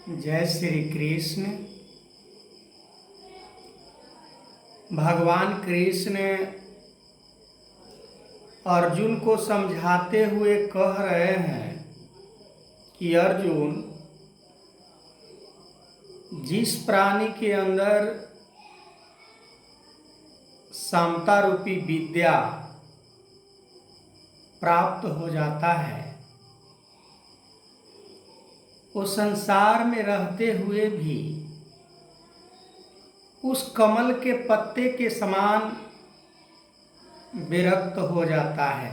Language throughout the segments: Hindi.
जय श्री कृष्ण। भगवान कृष्ण अर्जुन को समझाते हुए कह रहे हैं कि अर्जुन, जिस प्राणी के अंदर समता रूपी विद्या प्राप्त हो जाता है, वो संसार में रहते हुए भी उस कमल के पत्ते के समान विरक्त हो जाता है।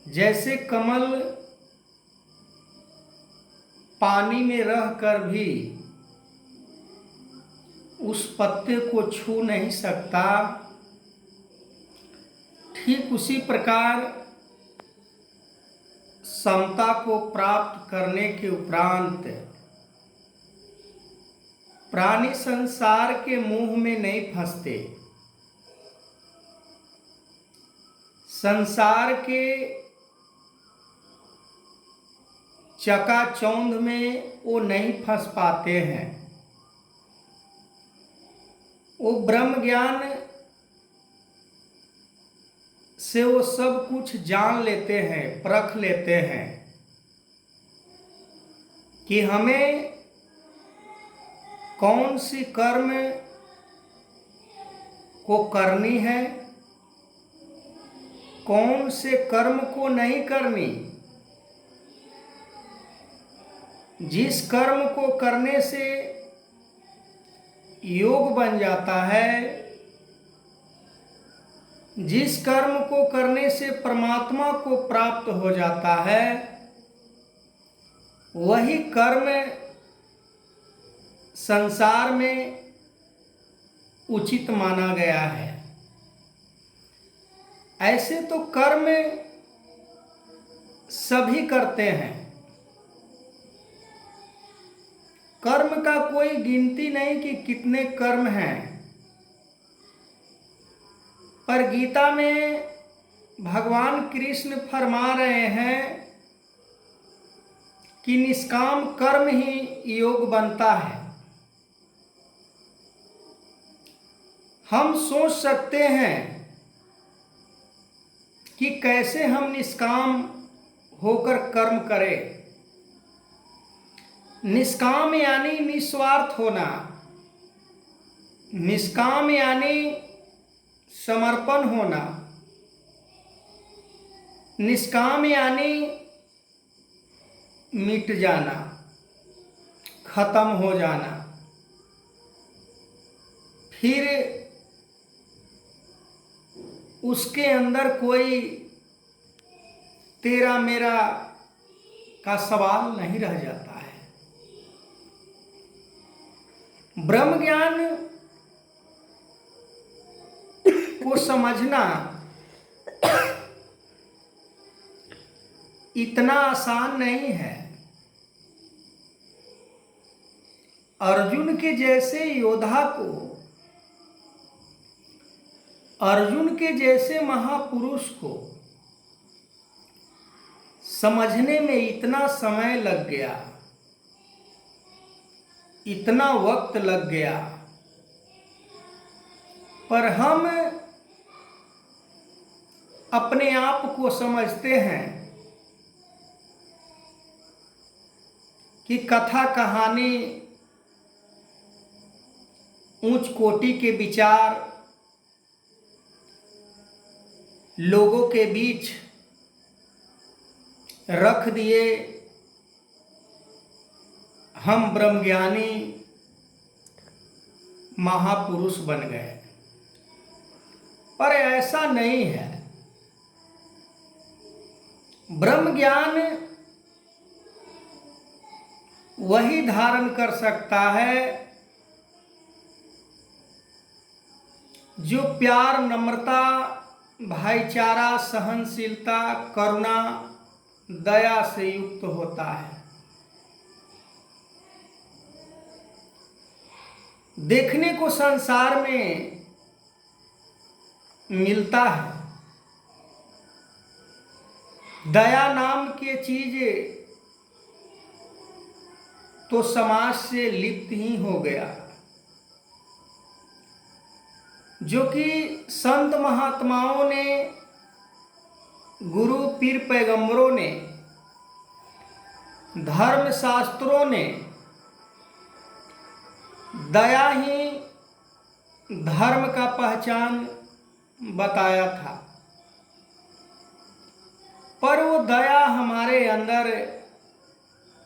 जैसे कमल पानी में रहकर भी उस पत्ते को छू नहीं सकता, ठीक उसी प्रकार समता को प्राप्त करने के उपरांत प्राणी संसार के मोह में नहीं फंसते, संसार के चकाचौंध में वो नहीं फंस पाते हैं। वो ब्रह्म ज्ञान से वो सब कुछ जान लेते हैं, परख लेते हैं कि हमें कौन सी कर्म को करनी है, कौन से कर्म को नहीं करनी। जिस कर्म को करने से योग बन जाता है, जिस कर्म को करने से परमात्मा को प्राप्त हो जाता है, वही कर्म संसार में उचित माना गया है। ऐसे तो कर्म सभी करते हैं, कर्म का कोई गिनती नहीं कि कितने कर्म हैं, पर गीता में भगवान कृष्ण फरमा रहे हैं कि निष्काम कर्म ही योग बनता है। हम सोच सकते हैं कि कैसे हम निष्काम होकर कर्म करें। निष्काम यानी निस्वार्थ होना, निष्काम यानी समर्पण होना, निष्काम यानी मिट जाना, खत्म हो जाना। फिर उसके अंदर कोई तेरा मेरा का सवाल नहीं रह जाता है। ब्रह्म ज्ञान को समझना इतना आसान नहीं है। अर्जुन के जैसे योद्धा को, अर्जुन के जैसे महापुरुष को समझने में इतना समय लग गया, इतना वक्त लग गया, पर हम अपने आप को समझते हैं कि कथा कहानी, उच्च कोटि के विचार लोगों के बीच रख दिए, हम ब्रह्मज्ञानी महापुरुष बन गए। पर ऐसा नहीं है। ब्रह्म ज्ञान वही धारण कर सकता है जो प्यार, नम्रता, भाईचारा, सहनशीलता, करुणा, दया से युक्त होता है। देखने को संसार में मिलता है, दया नाम की चीज तो समाज से लिप्त ही हो गया। जो कि संत महात्माओं ने, गुरु पीर पैगंबरों ने, धर्म शास्त्रों ने दया ही धर्म का पहचान बताया था, पर वो दया हमारे अंदर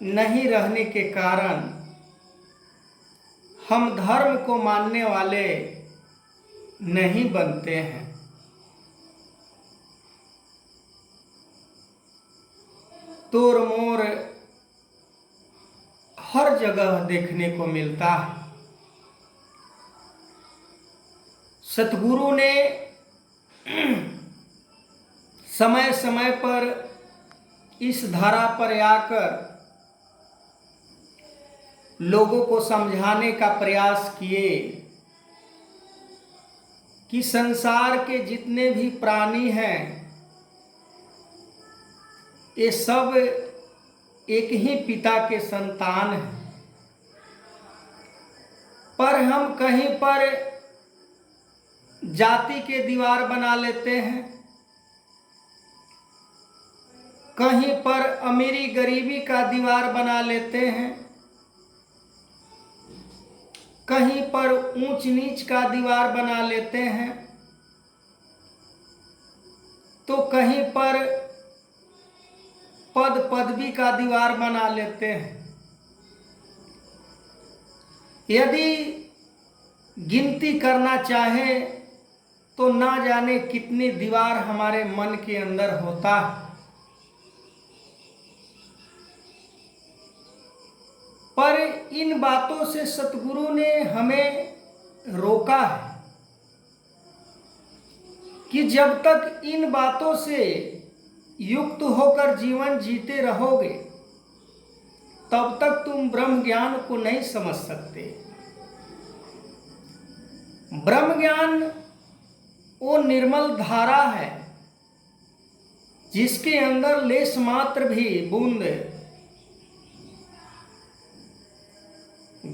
नहीं रहने के कारण हम धर्म को मानने वाले नहीं बनते हैं। तोड़ मोड़ हर जगह देखने को मिलता है। सतगुरु ने समय समय पर इस धरा पर आकर लोगों को समझाने का प्रयास किए कि संसार के जितने भी प्राणी हैं ये सब एक ही पिता के संतान हैं, पर हम कहीं पर जाति के दीवार बना लेते हैं, कहीं पर अमीरी गरीबी का दीवार बना लेते हैं, कहीं पर ऊंच नीच का दीवार बना लेते हैं, तो कहीं पर पद पदवी का दीवार बना लेते हैं। यदि गिनती करना चाहे तो ना जाने कितनी दीवार हमारे मन के अंदर होता है, पर इन बातों से सतगुरु ने हमें रोका है कि जब तक इन बातों से युक्त होकर जीवन जीते रहोगे तब तक तुम ब्रह्म ज्ञान को नहीं समझ सकते। ब्रह्म ज्ञान वो निर्मल धारा है जिसके अंदर लेश मात्र भी बूंद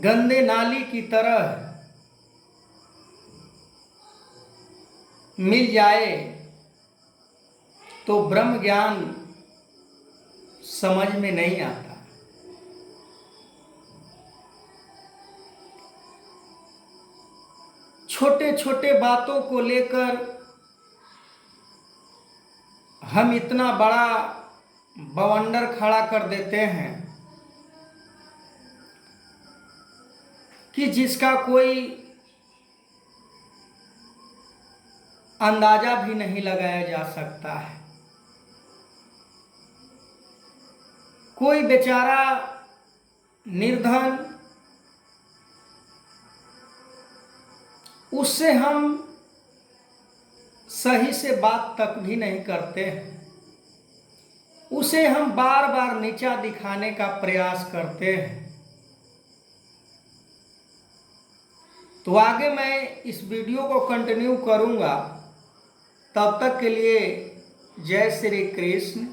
गंदे नाली की तरह मिल जाए तो ब्रह्म ज्ञान समझ में नहीं आता। छोटे छोटे बातों को लेकर हम इतना बड़ा बवंडर खड़ा कर देते हैं कि जिसका कोई अंदाजा भी नहीं लगाया जा सकता है। कोई बेचारा निर्धन, उससे हम सही से बात तक भी नहीं करते हैं, उसे हम बार बार नीचा दिखाने का प्रयास करते हैं। तो आगे मैं इस वीडियो को कंटिन्यू करूंगा, तब तक के लिए जय श्री कृष्ण।